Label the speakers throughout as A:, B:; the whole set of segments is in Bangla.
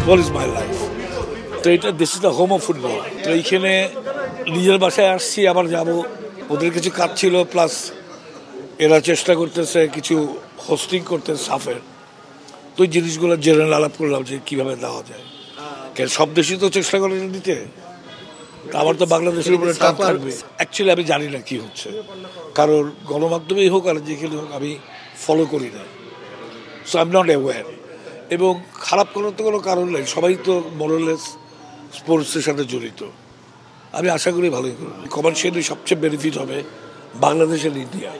A: Football is my life. তো এটা this is the home of football. তো এইখানে নিজের বাসায় আসছি, আবার যাব। ওদের কিছু কাজ ছিল, প্লাস এরা চেষ্টা করতেছে কিছু হোস্টিং করতে সাফের। তো ওই জিনিসগুলো জেনারেল আলাপ করলাম যে কীভাবে দেওয়া যায়, কেন সব দেশই তো চেষ্টা করে দিতে। আমার তো বাংলাদেশের উপরে টান থাকবে। অ্যাকচুয়ালি আমি জানি না কি হচ্ছে, কারণ গণমাধ্যমেই হোক আর যেখানে হোক আমি ফলো করি না, so I am not aware. এবং খারাপ করার তো কোনো কারণ নেই, সবাই তো মোরালেস স্পোর্টসের সাথে জড়িত। আমি আশা করি ভালোই করব। কমার্শিয়ালি সবচেয়ে বেনিফিট হবে বাংলাদেশের ইন্ডিয়া,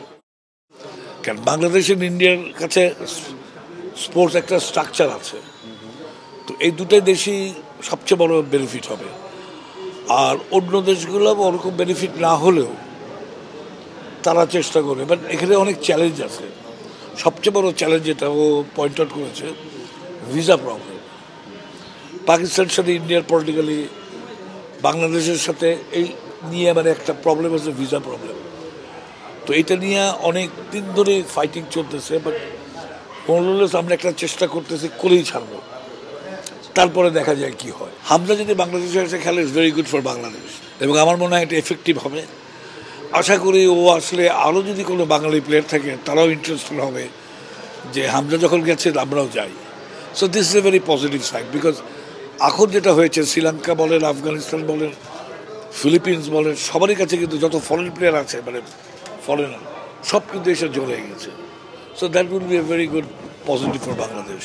A: কারণ বাংলাদেশের ইন্ডিয়ার কাছে স্পোর্টস একটা স্ট্রাকচার আছে। তো এই দুটাই দেশই সবচেয়ে বড় বেনিফিট হবে। আর অন্য দেশগুলো ওরকম বেনিফিট না হলেও তারা চেষ্টা করে, বাট এখানে অনেক চ্যালেঞ্জ আছে। সবচেয়ে বড় চ্যালেঞ্জ যেটা ও পয়েন্ট আউট করেছে, ভিসা প্রবলেম। পাকিস্তানের সাথে ইন্ডিয়ার পলিটিক্যালি বাংলাদেশের সাথে এই নিয়ে মানে একটা প্রবলেম আছে, ভিসা প্রবলেম। তো এটা নিয়ে অনেক দিন ধরে ফাইটিং চলতেছে, বাট মোরলেস আমরা একটা চেষ্টা করতেছি, করেই ছাড়বো, তারপরে দেখা যায় কি হয়। হামজা যদি বাংলাদেশে এসে খেলে is very good for Bangladesh, এবং আমার মনে হয় এটা এফেক্টিভ হবে। আশা করি ও আসলে আরও যদি কোনো বাঙালি প্লেয়ার থাকে তারাও ইন্টারেস্টেড হবে যে হামজা যখন গেছে আমরাও যাই। So this is a very positive side, because এখন যেটা হয়েছে শ্রীলঙ্কা বলেন, আফগানিস্তান বলেন, ফিলিপিন্স বলেন, সবারই কাছে কিন্তু যত ফরেন প্লেয়ার আছে, মানে ফরেনার, সব কিন্তু এসে জড়ে গেছে। So that will B a very good positive for Bangladesh.